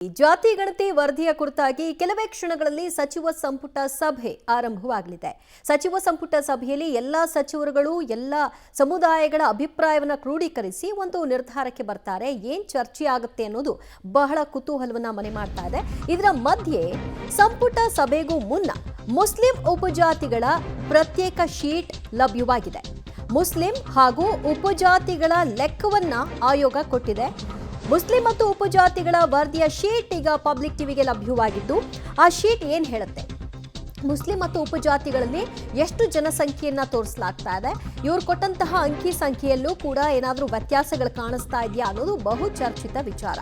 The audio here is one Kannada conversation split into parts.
ಜಾತಿ ಗಣತಿ ವರದಿಯ ಕುರಿತಾಗಿ ಕೆಲವೇ ಕ್ಷಣಗಳಲ್ಲಿ ಸಚಿವ ಸಂಪುಟ ಸಭೆ ಆರಂಭವಾಗಲಿದೆ. ಸಚಿವ ಸಂಪುಟ ಸಭೆಯಲ್ಲಿ ಎಲ್ಲ ಸಚಿವರುಗಳು ಎಲ್ಲ ಸಮುದಾಯಗಳ ಅಭಿಪ್ರಾಯವನ್ನು ಕ್ರೋಢೀಕರಿಸಿ ಒಂದು ನಿರ್ಧಾರಕ್ಕೆ ಬರ್ತಾರೆ. ಏನು ಚರ್ಚೆ ಆಗುತ್ತೆ ಅನ್ನೋದು ಬಹಳ ಕುತೂಹಲವನ್ನ ಮನೆ ಮಾಡ್ತಾ ಇದೆ. ಇದರ ಮಧ್ಯೆ ಸಂಪುಟ ಸಭೆಗೂ ಮುನ್ನ ಮುಸ್ಲಿಂ ಉಪಜಾತಿಗಳ ಪ್ರತ್ಯೇಕ ಶೀಟ್ ಲಭ್ಯವಾಗಿದೆ. ಮುಸ್ಲಿಂ ಹಾಗೂ ಉಪಜಾತಿಗಳ ಲೆಕ್ಕವನ್ನ ಆಯೋಗ ಕೊಟ್ಟಿದೆ. ಮುಸ್ಲಿಂ ಮತ್ತು ಉಪಜಾತಿಗಳ ವರದಿಯ ಶೀಟ್ ಈಗ ಪಬ್ಲಿಕ್ ಟಿವಿಗೆ ಲಭ್ಯವಾಗಿದ್ದು, ಆ ಶೀಟ್ ಏನು ಹೇಳುತ್ತೆ, ಮುಸ್ಲಿಂ ಮತ್ತು ಉಪಜಾತಿಗಳಲ್ಲಿ ಎಷ್ಟು ಜನಸಂಖ್ಯೆಯನ್ನ ತೋರಿಸಲಾಗ್ತಾ ಇದೆ, ಇವರು ಕೊಟ್ಟಂತಹ ಅಂಕಿ ಸಂಖ್ಯೆಯಲ್ಲೂ ಕೂಡ ಏನಾದರೂ ವ್ಯತ್ಯಾಸಗಳು ಕಾಣಿಸ್ತಾ ಇದೆಯಾ ಅನ್ನೋದು ಬಹು ಚರ್ಚಿತ ವಿಚಾರ.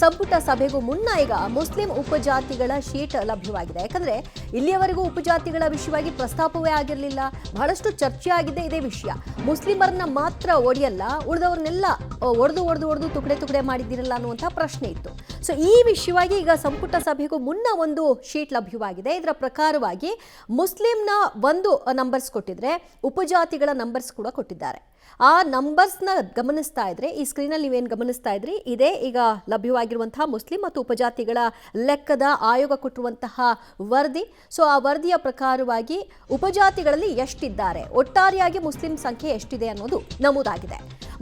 ಸಂಪುಟ ಸಭೆಗೂ ಮುನ್ನ ಈಗ ಮುಸ್ಲಿಂ ಉಪಜಾತಿಗಳ ಶೀಟ್ ಲಭ್ಯವಾಗಿದೆ. ಯಾಕಂದ್ರೆ ಇಲ್ಲಿಯವರೆಗೂ ಉಪಜಾತಿಗಳ ವಿಷಯವಾಗಿ ಪ್ರಸ್ತಾಪವೇ ಆಗಿರಲಿಲ್ಲ. ಬಹಳಷ್ಟು ಚರ್ಚೆ ಆಗಿದೆ ಇದೇ ವಿಷಯ. ಮುಸ್ಲಿಮರನ್ನ ಮಾತ್ರ ಒಡೆಯಲ್ಲ, ಉಳಿದವ್ರನ್ನೆಲ್ಲ ಒಡೆದು ತುಕಡೆ ಮಾಡಿದ್ದೀರಲ್ಲ ಅನ್ನುವಂಥ ಪ್ರಶ್ನೆ ಇತ್ತು. ಸೊ ಈ ವಿಷಯವಾಗಿ ಈಗ ಸಂಪುಟ ಸಭೆಗೂ ಮುನ್ನ ಒಂದು ಶೀಟ್ ಲಭ್ಯವಾಗಿದೆ. ಇದರ ಪ್ರಕಾರವಾಗಿ ಮುಸ್ಲಿಂನ ಒಂದು ನಂಬರ್ಸ್ ಕೊಟ್ಟಿದ್ರೆ, ಉಪಜಾತಿಗಳ ನಂಬರ್ಸ್ ಕೂಡ ಕೊಟ್ಟಿದ್ದಾರೆ. ಆ ನಂಬರ್ಸ್ನ ಗಮನಿಸ್ತಾ ಇದ್ರೆ, ಈ ಸ್ಕ್ರೀನಲ್ಲಿ ನೀವೇನು ಗಮನಿಸ್ತಾ ಇದ್ರಿ, ಇದೇ ಈಗ ಲಭ್ಯವಾಗಿರುವಂತಹ ಮುಸ್ಲಿಂ ಮತ್ತು ಉಪಜಾತಿಗಳ ಲೆಕ್ಕದ ಆಯೋಗ ಕೊಟ್ಟಿರುವಂತಹ ವರದಿ. ಸೊ ಆ ವರದಿಯ ಪ್ರಕಾರವಾಗಿ ಉಪಜಾತಿಗಳಲ್ಲಿ ಎಷ್ಟಿದ್ದಾರೆ, ಒಟ್ಟಾರೆಯಾಗಿ ಮುಸ್ಲಿಂ ಸಂಖ್ಯೆ ಎಷ್ಟಿದೆ ಅನ್ನೋದು ನಮೂದಾಗಿದೆ.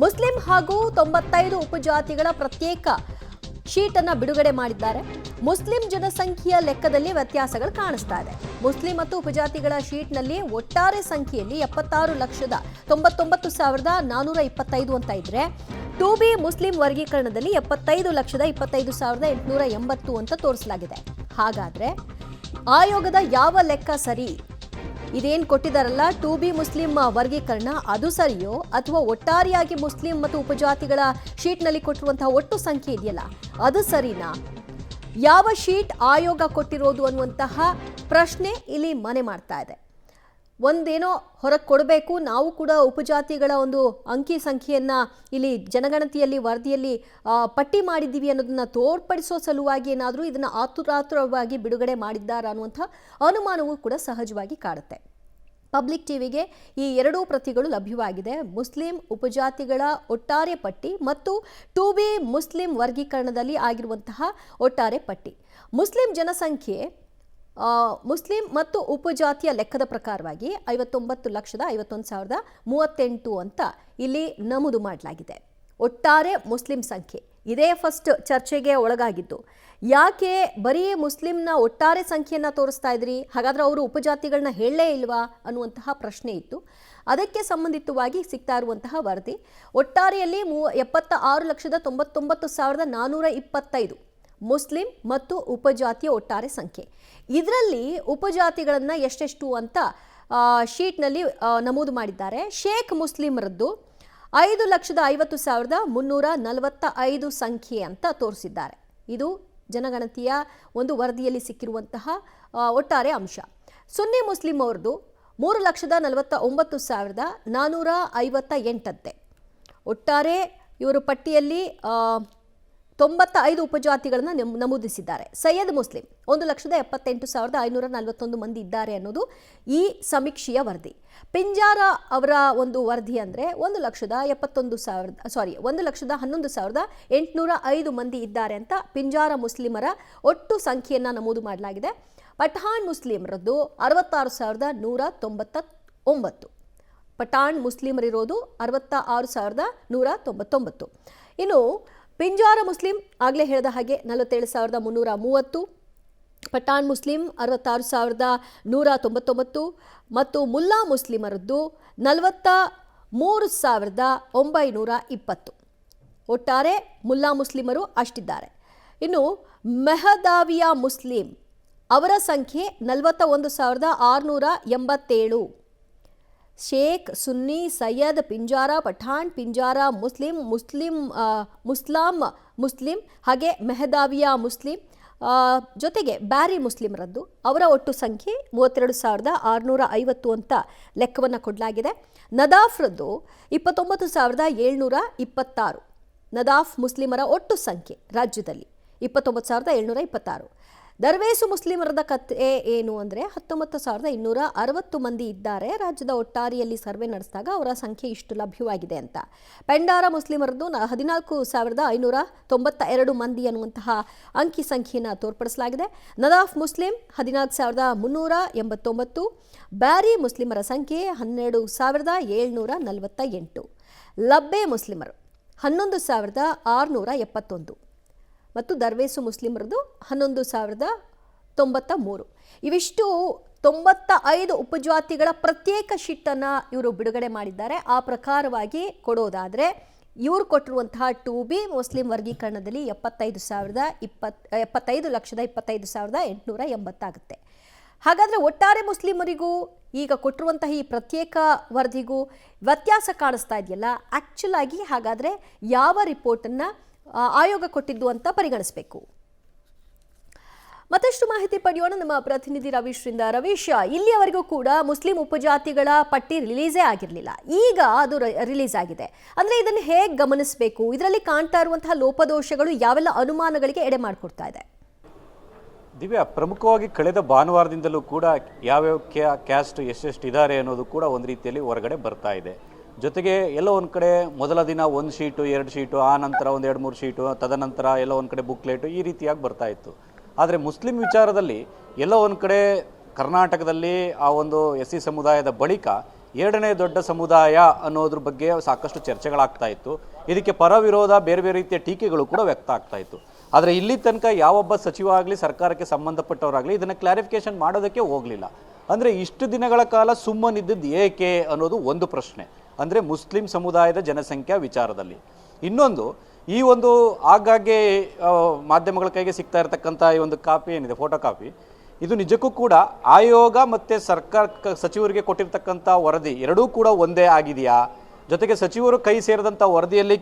ಮುಸ್ಲಿಂ ಹಾಗೂ 95 ಉಪಜಾತಿಗಳ ಪ್ರತ್ಯೇಕ ಶೀಟ್ ಅನ್ನ ಬಿಡುಗಡೆ ಮಾಡಿದ್ದಾರೆ. ಮುಸ್ಲಿಂ ಜನಸಂಖ್ಯೆಯ ಲೆಕ್ಕದಲ್ಲಿ ವ್ಯತ್ಯಾಸಗಳು ಕಾಣಿಸ್ತಾ ಇದೆ. ಮುಸ್ಲಿಂ ಮತ್ತು ಉಪಜಾತಿಗಳ ಶೀಟ್ನಲ್ಲಿ ಒಟ್ಟಾರೆ ಸಂಖ್ಯೆಯಲ್ಲಿ 76,99,425 ಅಂತ ಇದ್ರೆ, 2B ಮುಸ್ಲಿಂ ವರ್ಗೀಕರಣದಲ್ಲಿ 75,25,880 ಅಂತ ತೋರಿಸಲಾಗಿದೆ. ಹಾಗಾದ್ರೆ ಆಯೋಗದ ಯಾವ ಲೆಕ್ಕ ಸರಿ? ಇದೇನು ಕೊಟ್ಟಿದ್ದಾರಲ್ಲ 2B ಮುಸ್ಲಿಂ ವರ್ಗೀಕರಣ, ಅದು ಸರಿಯೋ ಅಥವಾ ಒಟ್ಟಾರೆಯಾಗಿ ಮುಸ್ಲಿಂ ಮತ್ತು ಉಪಜಾತಿಗಳ ಶೀಟ್ನಲ್ಲಿ ಕೊಟ್ಟಿರುವಂತಹ ಒಟ್ಟು ಸಂಖ್ಯೆ ಇದೆಯಲ್ಲ ಅದು ಸರಿನಾ? ಯಾವ ಶೀಟ್ ಆಯೋಗ ಕೊಟ್ಟಿರೋದು ಅನ್ನುವಂತಹ ಪ್ರಶ್ನೆ ಇಲ್ಲಿ ಮನೆ ಮಾಡ್ತಾ ಇದೆ. ಒಂದೇನೋ ಹೊರಗೆ ಕೊಡಬೇಕು, ನಾವು ಕೂಡ ಉಪಜಾತಿಗಳ ಒಂದು ಅಂಕಿ ಸಂಖ್ಯೆಯನ್ನ ಇಲ್ಲಿ ಜನಗಣತಿಯಲ್ಲಿ ವರದಿಯಲ್ಲಿ ಪಟ್ಟಿ ಮಾಡಿದ್ದೀವಿ ಅನ್ನೋದನ್ನ ತೋರ್ಪಡಿಸೋ ಸಲುವಾಗಿ ಏನಾದರೂ ಇದನ್ನ ಆತುರಾತುರವಾಗಿ ಬಿಡುಗಡೆ ಮಾಡಿದ್ದಾರಾ ಅನ್ನುವಂಥ ಅನುಮಾನವೂ ಕೂಡ ಸಹಜವಾಗಿ ಕಾಡುತ್ತೆ. ಪಬ್ಲಿಕ್ ಟಿವಿಗೆ ಈ ಎರಡೂ ಪ್ರತಿಗಳು ಲಭ್ಯವಾಗಿದೆ. ಮುಸ್ಲಿಂ ಉಪಜಾತಿಗಳ ಒಟ್ಟಾರೆ ಪಟ್ಟಿ ಮತ್ತು 2B ಮುಸ್ಲಿಂ ವರ್ಗೀಕರಣದಲ್ಲಿ ಆಗಿರುವಂತಹ ಒಟ್ಟಾರೆ ಪಟ್ಟಿ. ಮುಸ್ಲಿಂ ಜನಸಂಖ್ಯೆ ಮುಸ್ಲಿಂ ಮತ್ತು ಉಪಜಾತಿಯ ಲೆಕ್ಕದ ಪ್ರಕಾರವಾಗಿ 59,51,038 ಅಂತ ಇಲ್ಲಿ ನಮೂದು ಮಾಡಲಾಗಿದೆ. ಒಟ್ಟಾರೆ ಮುಸ್ಲಿಂ ಸಂಖ್ಯೆ ಇದೇ ಫಸ್ಟ್ ಚರ್ಚೆಗೆ ಒಳಗಾಗಿದ್ದು. ಯಾಕೆ ಬರೀ ಮುಸ್ಲಿಂನ ಒಟ್ಟಾರೆ ಸಂಖ್ಯೆಯನ್ನು ತೋರಿಸ್ತಾ ಇದ್ರಿ, ಹಾಗಾದ್ರೆ ಅವರು ಉಪಜಾತಿಗಳನ್ನ ಹೇಳಲೇ ಇಲ್ವಾ ಅನ್ನುವಂತಹ ಪ್ರಶ್ನೆ ಇತ್ತು. ಅದಕ್ಕೆ ಸಂಬಂಧಿತವಾಗಿ ಸಿಗ್ತಾ ಇರುವಂತಹ ವರದಿ ಒಟ್ಟಾರೆಯಲ್ಲಿ 76,99,425 ಮುಸ್ಲಿಂ ಮತ್ತು ಉಪಜಾತಿಯ ಒಟ್ಟಾರೆ ಸಂಖ್ಯೆ. ಇದರಲ್ಲಿ ಉಪಜಾತಿಗಳನ್ನ ಎಷ್ಟೆಷ್ಟು ಅಂತ ಶೀಟ್ನಲ್ಲಿ ನಮೂದು ಮಾಡಿದ್ದಾರೆ. ಶೇಖ್ ಮುಸ್ಲಿಮರದ್ದು 5,50,345 ಸಂಖ್ಯೆ ಅಂತ ತೋರಿಸಿದ್ದಾರೆ. ಇದು ಜನಗಣತಿಯ ಒಂದು ವರದಿಯಲ್ಲಿ ಸಿಕ್ಕಿರುವಂತಹ ಒಟ್ಟಾರೆ ಅಂಶ. ಸುನ್ನಿ ಮುಸ್ಲಿಂ ಅವ್ರದ್ದು 3,49,458 ಅಂತೆ. ಒಟ್ಟಾರೆ ಇವರು ಪಟ್ಟಿಯಲ್ಲಿ 95 ಉಪಜಾತಿಗಳನ್ನು ನಮೂದಿಸಿದ್ದಾರೆ. ಸೈಯದ್ ಮುಸ್ಲಿಂ 1,78,541 ಮಂದಿ ಇದ್ದಾರೆ ಅನ್ನೋದು ಈ ಸಮೀಕ್ಷೆಯ ವರದಿ. ಪಿಂಜಾರ ಅವರ ಒಂದು ವರದಿ ಅಂದರೆ 1,11,805 ಮಂದಿ ಇದ್ದಾರೆ ಅಂತ ಪಿಂಜಾರ ಮುಸ್ಲಿಮರ ಒಟ್ಟು ಸಂಖ್ಯೆಯನ್ನು ನಮೂದು ಮಾಡಲಾಗಿದೆ. ಪಠಾಣ್ ಮುಸ್ಲಿಮರದ್ದು 66,199. ಪಠಾಣ್ ಮುಸ್ಲಿಮರಿರೋದು 66,199. ಇನ್ನು ಪಿಂಜಾರ ಮುಸ್ಲಿಂ ಆಗಲೇ ಹೇಳಿದ ಹಾಗೆ 47,330, ಪಠಾಣ್ ಮುಸ್ಲಿಂ 66,199 ಮತ್ತು ಮುಲ್ಲಾ ಮುಸ್ಲಿಮರದ್ದು 43,920. ಒಟ್ಟಾರೆ ಮುಲ್ಲಾ ಮುಸ್ಲಿಮರು ಅಷ್ಟಿದ್ದಾರೆ. ಇನ್ನು ಮೆಹದಾವಿಯಾ ಮುಸ್ಲಿಂ ಅವರ ಸಂಖ್ಯೆ 41,687. ಶೇಖ್, ಸುನ್ನಿ, ಸೈಯದ್, ಪಿಂಜಾರ, ಪಠಾಣ್, ಪಿಂಜಾರ ಮುಸ್ಲಿಂ ಹಾಗೆ ಮೆಹದಾವಿಯಾ ಮುಸ್ಲಿಂ ಜೊತೆಗೆ ಬ್ಯಾರಿ ಮುಸ್ಲಿಮರದ್ದು ಅವರ ಒಟ್ಟು ಸಂಖ್ಯೆ 32,650 ಅಂತ ಲೆಕ್ಕವನ್ನು ಕೊಡಲಾಗಿದೆ. ನದಾಫ್ರದ್ದು 29,726. ನದಾಫ್ ಮುಸ್ಲಿಮರ ಒಟ್ಟು ಸಂಖ್ಯೆ ರಾಜ್ಯದಲ್ಲಿ 29,726. ದರ್ವೇಸು ಮುಸ್ಲಿಮರದ ಕಥೆ ಏನು ಅಂದರೆ 19,260 ಮಂದಿ ಇದ್ದಾರೆ. ರಾಜ್ಯದ ಒಟ್ಟಾರೆಯಲ್ಲಿ ಸರ್ವೆ ನಡೆಸಿದಾಗ ಅವರ ಸಂಖ್ಯೆ ಇಷ್ಟು ಲಭ್ಯವಾಗಿದೆ ಅಂತ. ಪೆಂಡಾರ ಮುಸ್ಲಿಮರದ್ದು 14,592 ಮಂದಿ ಅನ್ನುವಂತಹ ಅಂಕಿ ಸಂಖ್ಯೆಯನ್ನು ತೋರ್ಪಡಿಸಲಾಗಿದೆ. ನದಾಫ್ ಮುಸ್ಲಿಂ 14,389. ಬ್ಯಾರಿ ಮುಸ್ಲಿಮರ ಸಂಖ್ಯೆ 12,748. ಲಬ್ಬೆ ಮುಸ್ಲಿಮರು 11,671 ಮತ್ತು ದರ್ವೇಸು ಮುಸ್ಲಿಮರದು 11,093. ಇವಿಷ್ಟು 95 ಉಪಜಾತಿಗಳ ಪ್ರತ್ಯೇಕ ಶಿಟ್ಟನ್ನು ಇವರು ಬಿಡುಗಡೆ ಮಾಡಿದ್ದಾರೆ. ಆ ಪ್ರಕಾರವಾಗಿ ಕೊಡೋದಾದರೆ ಇವರು ಕೊಟ್ಟಿರುವಂತಹ 2B ಮುಸ್ಲಿಂ ವರ್ಗೀಕರಣದಲ್ಲಿ 75,25,880 ಆಗುತ್ತೆ. ಹಾಗಾದರೆ ಒಟ್ಟಾರೆ ಮುಸ್ಲಿಮರಿಗೂ ಈಗ ಕೊಟ್ಟಿರುವಂತಹ ಈ ಪ್ರತ್ಯೇಕ ವರದಿಗೂ ವ್ಯತ್ಯಾಸ ಕಾಣಿಸ್ತಾ ಇದೆಯಲ್ಲ, ಆ್ಯಕ್ಚುಲ್ ಆಗಿ ಹಾಗಾದರೆ ಯಾವ ರಿಪೋರ್ಟನ್ನು ಆಯೋಗ ಕೊಟ್ಟಿದ್ದು ಅಂತ ಪರಿಗಣಿಸಬೇಕು. ಮತ್ತಷ್ಟು ಮಾಹಿತಿ ಪಡೆಯೋಣ ನಮ್ಮ ಪ್ರತಿನಿಧಿ ರವೀಶ್ರಿಂದ. ರವೀಶ್, ಇಲ್ಲಿಯವರೆಗೂ ಕೂಡ ಮುಸ್ಲಿಂ ಉಪಜಾತಿಗಳ ಪಟ್ಟಿ ರಿಲೀಸೇ ಆಗಿರಲಿಲ್ಲ, ಈಗ ಅದು ರಿಲೀಸ್ ಆಗಿದೆ. ಅಂದರೆ ಇದನ್ನು ಹೇಗೆ ಗಮನಿಸಬೇಕು? ಇದರಲ್ಲಿ ಕಾಣ್ತಾ ಇರುವಂತಹ ಲೋಪದೋಷಗಳು ಯಾವೆಲ್ಲ ಅನುಮಾನಗಳಿಗೆ ಎಡೆ ಮಾಡಿಕೊಡ್ತಾ ಇದೆ? ದಿವ್ಯಾ, ಪ್ರಮುಖವಾಗಿ ಕಳೆದ ಭಾನುವಾರದಿಂದಲೂ ಕೂಡ ಯಾವ್ಯಾವ ಕ್ಯಾಸ್ಟ್ ಎಷ್ಟೆಷ್ಟು ಇದ್ದಾರೆ ಅನ್ನೋದು ಕೂಡ ಒಂದು ರೀತಿಯಲ್ಲಿ ಹೊರಗಡೆ ಬರ್ತಾ ಇದೆ. ಜೊತೆಗೆ ಎಲ್ಲೋ ಒಂದು ಕಡೆ ಮೊದಲ ದಿನ 1 ಶೀಟು 2 ಶೀಟು, ಆ ನಂತರ ಒಂದು 2-3 ಶೀಟು, ತದನಂತರ ಎಲ್ಲೋ ಒಂದು ಕಡೆ ಬುಕ್ಲೆಟು, ಈ ರೀತಿಯಾಗಿ ಬರ್ತಾ ಇತ್ತು. ಆದರೆ ಮುಸ್ಲಿಂ ವಿಚಾರದಲ್ಲಿ ಎಲ್ಲೋ ಒಂದು ಕಡೆ ಕರ್ನಾಟಕದಲ್ಲಿ ಆ ಒಂದು SC ಸಮುದಾಯದ ಬಳಿಕ 2ನೇ ದೊಡ್ಡ ಸಮುದಾಯ ಅನ್ನೋದ್ರ ಬಗ್ಗೆ ಸಾಕಷ್ಟು ಚರ್ಚೆಗಳಾಗ್ತಾ ಇತ್ತು. ಇದಕ್ಕೆ ಪರ ವಿರೋಧ ಬೇರೆ ಬೇರೆ ರೀತಿಯ ಟೀಕೆಗಳು ಕೂಡ ವ್ಯಕ್ತ ಆಗ್ತಾ ಇತ್ತು. ಆದರೆ ಇಲ್ಲಿ ತನಕ ಯಾವೊಬ್ಬ ಸಚಿವ ಆಗಲಿ ಸರ್ಕಾರಕ್ಕೆ ಸಂಬಂಧಪಟ್ಟವರಾಗಲಿ ಇದನ್ನು ಕ್ಲಾರಿಫಿಕೇಶನ್ ಮಾಡೋದಕ್ಕೆ ಹೋಗಲಿಲ್ಲ. ಅಂದರೆ ಇಷ್ಟು ದಿನಗಳ ಕಾಲ ಸುಮ್ಮನಿದ್ದದ್ದು ಏಕೆ ಅನ್ನೋದು ಒಂದು ಪ್ರಶ್ನೆ, ಅಂದರೆ ಮುಸ್ಲಿಂ ಸಮುದಾಯದ ಜನಸಂಖ್ಯಾ ವಿಚಾರದಲ್ಲಿ. ಇನ್ನೊಂದು, ಈ ಒಂದು ಆಗಾಗ್ಗೆ ಮಾಧ್ಯಮಗಳ ಕೈಗೆ ಸಿಗ್ತಾ ಇರತಕ್ಕಂಥ ಈ ಒಂದು ಕಾಪಿ ಏನಿದೆ, ಫೋಟೋ ಕಾಪಿ, ಇದು ನಿಜಕ್ಕೂ ಕೂಡ ಆಯೋಗ ಮತ್ತು ಸರ್ಕಾರ ಸಚಿವರಿಗೆ ಕೊಟ್ಟಿರ್ತಕ್ಕಂಥ ವರದಿ ಎರಡೂ ಕೂಡ ಒಂದೇ ಆಗಿದೆಯಾ? ಜೊತೆಗೆ ಸಚಿವರು ಕೈ ಸೇರಿದಂಥ ವರದಿಯಲ್ಲಿ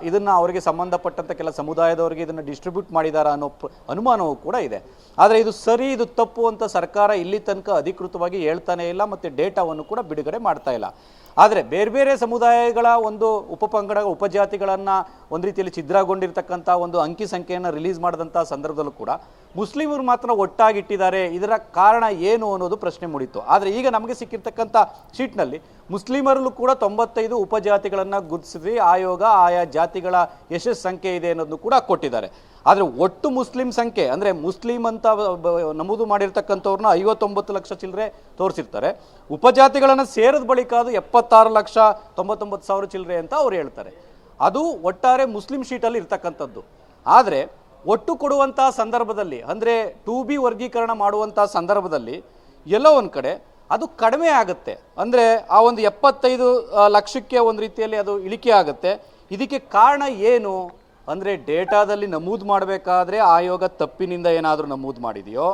ಇದನ್ನು ಅವರಿಗೆ ಸಂಬಂಧಪಟ್ಟಂಥ ಕೆಲ ಸಮುದಾಯದವರಿಗೆ ಇದನ್ನು ಡಿಸ್ಟ್ರಿಬ್ಯೂಟ್ ಮಾಡಿದಾರಾ ಅನ್ನೋ ಅನುಮಾನವೂ ಕೂಡ ಇದೆ. ಆದರೆ ಇದು ಸರಿ, ಇದು ತಪ್ಪು ಅಂತ ಸರ್ಕಾರ ಇಲ್ಲಿ ತನಕ ಅಧಿಕೃತವಾಗಿ ಹೇಳ್ತಾನೆ ಇಲ್ಲ ಮತ್ತು ಡೇಟಾವನ್ನು ಕೂಡ ಬಿಡುಗಡೆ ಮಾಡ್ತಾ ಇಲ್ಲ. ಆದರೆ ಬೇರೆ ಬೇರೆ ಸಮುದಾಯಗಳ ಒಂದು ಉಪಜಾತಿಗಳನ್ನು ಒಂದು ರೀತಿಯಲ್ಲಿ ಛಿದ್ರಗೊಂಡಿರ್ತಕ್ಕಂಥ ಒಂದು ಅಂಕಿ ಸಂಖ್ಯೆಯನ್ನು ರಿಲೀಸ್ ಮಾಡಿದಂಥ ಸಂದರ್ಭದಲ್ಲೂ ಕೂಡ ಮುಸ್ಲಿಮರು ಮಾತ್ರ ಒಟ್ಟಾಗಿಟ್ಟಿದ್ದಾರೆ. ಇದರ ಕಾರಣ ಏನು ಅನ್ನೋದು ಪ್ರಶ್ನೆ ಮೂಡಿತ್ತು. ಆದರೆ ಈಗ ನಮಗೆ ಸಿಕ್ಕಿರ್ತಕ್ಕಂಥ ಶೀಟ್ನಲ್ಲಿ ಮುಸ್ಲಿಮರಲ್ಲೂ ಕೂಡ 95 ಉಪಜಾತಿಗಳನ್ನು ಗುರುತಿಸಿ ಆಯೋಗ ಆಯಾ ಜಾತಿಗಳ ಎಷ್ಟು ಸಂಖ್ಯೆ ಇದೆ ಅನ್ನೋದನ್ನು ಕೂಡ ಕೊಟ್ಟಿದ್ದಾರೆ. ಆದರೆ ಒಟ್ಟು ಮುಸ್ಲಿಂ ಸಂಖ್ಯೆ, ಅಂದರೆ ಮುಸ್ಲಿಂ ಅಂತ ನಮೂದು ಮಾಡಿರ್ತಕ್ಕಂಥವ್ರನ್ನ 59 ಲಕ್ಷ ಚಿಲ್ಲರೆ ತೋರಿಸಿರ್ತಾರೆ. ಉಪಜಾತಿಗಳನ್ನು ಸೇರಿದ ಬಳಿಕ ಅದು 76,99,000 ಚಿಲ್ಲರೆ ಅಂತ ಅವ್ರು ಹೇಳ್ತಾರೆ. ಅದು ಒಟ್ಟಾರೆ ಮುಸ್ಲಿಂ ಶೀಟಲ್ಲಿ ಇರ್ತಕ್ಕಂಥದ್ದು. ಆದರೆ ಒಟ್ಟು ಕೊಡುವಂಥ ಸಂದರ್ಭದಲ್ಲಿ, ಅಂದರೆ 2B ವರ್ಗೀಕರಣ ಮಾಡುವಂಥ ಸಂದರ್ಭದಲ್ಲಿ ಎಲ್ಲೋ ಒಂದು ಕಡೆ ಅದು ಕಡಿಮೆ ಆಗುತ್ತೆ. ಅಂದರೆ ಆ ಒಂದು 75 ಲಕ್ಷಕ್ಕೆ ಒಂದು ರೀತಿಯಲ್ಲಿ ಅದು ಇಳಿಕೆ ಆಗುತ್ತೆ. ಇದಕ್ಕೆ ಕಾರಣ ಏನು ಅಂದರೆ, ಡೇಟಾದಲ್ಲಿ ನಮೂದು ಮಾಡಬೇಕಾದ್ರೆ ಆಯೋಗ ತಪ್ಪಿನಿಂದ ಏನಾದರೂ ನಮೂದು ಮಾಡಿದೆಯೋ,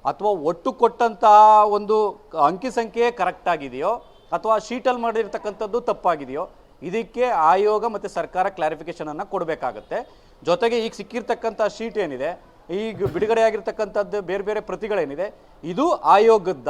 ಅಥವಾ ಒಟ್ಟು ಕೊಟ್ಟಂತಹ ಒಂದು ಅಂಕಿ ಸಂಖ್ಯೆ ಕರೆಕ್ಟ್ ಆಗಿದೆಯೋ, ಅಥವಾ ಶೀಟಲ್ಲಿ ಮಾಡಿರ್ತಕ್ಕಂಥದ್ದು ತಪ್ಪಾಗಿದೆಯೋ, ಇದಕ್ಕೆ ಆಯೋಗ ಮತ್ತು ಸರ್ಕಾರ ಕ್ಲಾರಿಫಿಕೇಷನನ್ನು ಕೊಡಬೇಕಾಗತ್ತೆ. ಜೊತೆಗೆ ಈಗ ಸಿಕ್ಕಿರ್ತಕ್ಕಂಥ ಶೀಟ್ ಏನಿದೆ, ಈಗ ಬಿಡುಗಡೆಯಾಗಿರ್ತಕ್ಕಂಥದ್ದು ಬೇರೆ ಬೇರೆ ಪ್ರತಿಗಳೇನಿದೆ, ಇದು ಆಯೋಗದ,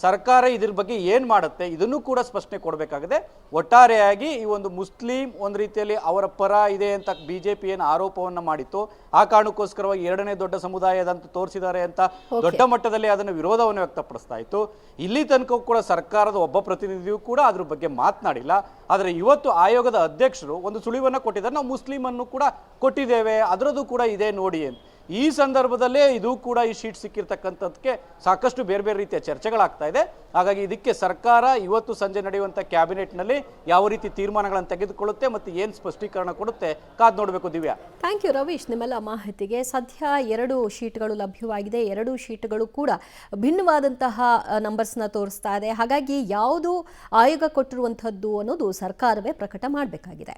ಸರ್ಕಾರ ಇದ್ರ ಬಗ್ಗೆ ಏನು ಮಾಡುತ್ತೆ ಇದನ್ನು ಕೂಡ ಸ್ಪಷ್ಟನೆ ಕೊಡಬೇಕಾಗಿದೆ. ಒಟ್ಟಾರೆಯಾಗಿ ಈ ಒಂದು ಮುಸ್ಲಿಂ ಒಂದು ರೀತಿಯಲ್ಲಿ ಅವರ ಪರ ಇದೆ ಅಂತ BJP ಏನು ಆರೋಪವನ್ನು ಮಾಡಿತ್ತು, ಆ ಕಾರಣಕ್ಕೋಸ್ಕರವಾಗಿ 2ನೇ ದೊಡ್ಡ ಸಮುದಾಯದಂತ ತೋರಿಸಿದ್ದಾರೆ ಅಂತ ದೊಡ್ಡ ಮಟ್ಟದಲ್ಲಿ ಅದನ್ನು ವಿರೋಧವನ್ನು ವ್ಯಕ್ತಪಡಿಸ್ತಾ ಇತ್ತು. ಇಲ್ಲಿ ತನಕ ಕೂಡ ಸರ್ಕಾರದ ಒಬ್ಬ ಪ್ರತಿನಿಧಿಯೂ ಕೂಡ ಅದ್ರ ಬಗ್ಗೆ ಮಾತನಾಡಿಲ್ಲ. ಆದರೆ ಇವತ್ತು ಆಯೋಗದ ಅಧ್ಯಕ್ಷರು ಒಂದು ಸುಳಿವನ್ನು ಕೊಟ್ಟಿದ್ದಾರೆ, ನಾವು ಮುಸ್ಲಿಮನ್ನು ಕೂಡ ಕೊಟ್ಟಿದ್ದೇವೆ, ಅದರದ್ದು ಕೂಡ ಇದೆ ನೋಡಿ ಅಂತ. ಈ ಸಂದರ್ಭದಲ್ಲೇ ಇದು ಕೂಡ ಈ ಶೀಟ್ ಸಿಕ್ಕಿರ್ತಕ್ಕಂಥದ್ದಕ್ಕೆ ಸಾಕಷ್ಟು ಬೇರೆ ಬೇರೆ ರೀತಿಯ ಚರ್ಚೆಗಳಾಗ್ತಾ ಇದೆ. ಹಾಗಾಗಿ ಇದಕ್ಕೆ ಸರ್ಕಾರ ಇವತ್ತು ಸಂಜೆ ನಡೆಯುವಂಥ ಕ್ಯಾಬಿನೆಟ್ನಲ್ಲಿ ಯಾವ ರೀತಿ ತೀರ್ಮಾನಗಳನ್ನು ತೆಗೆದುಕೊಳ್ಳುತ್ತೆ ಮತ್ತು ಏನು ಸ್ಪಷ್ಟೀಕರಣ ಕೊಡುತ್ತೆ ಕಾದು ನೋಡಬೇಕು. ದಿವ್ಯಾ, ಥ್ಯಾಂಕ್ ಯು ರವೀಶ್ ನಿಮ್ಮೆಲ್ಲ ಮಾಹಿತಿಗೆ. ಸದ್ಯ 2 ಶೀಟ್ಗಳು ಲಭ್ಯವಾಗಿದೆ. 2 ಶೀಟ್ಗಳು ಕೂಡ ಭಿನ್ನವಾದಂತಹ ನಂಬರ್ಸ್ನ ತೋರಿಸ್ತಾ ಇದೆ. ಹಾಗಾಗಿ ಯಾವುದು ಆಯೋಗ ಕೊಟ್ಟಿರುವಂಥದ್ದು ಅನ್ನೋದು ಸರ್ಕಾರವೇ ಪ್ರಕಟ ಮಾಡಬೇಕಾಗಿದೆ.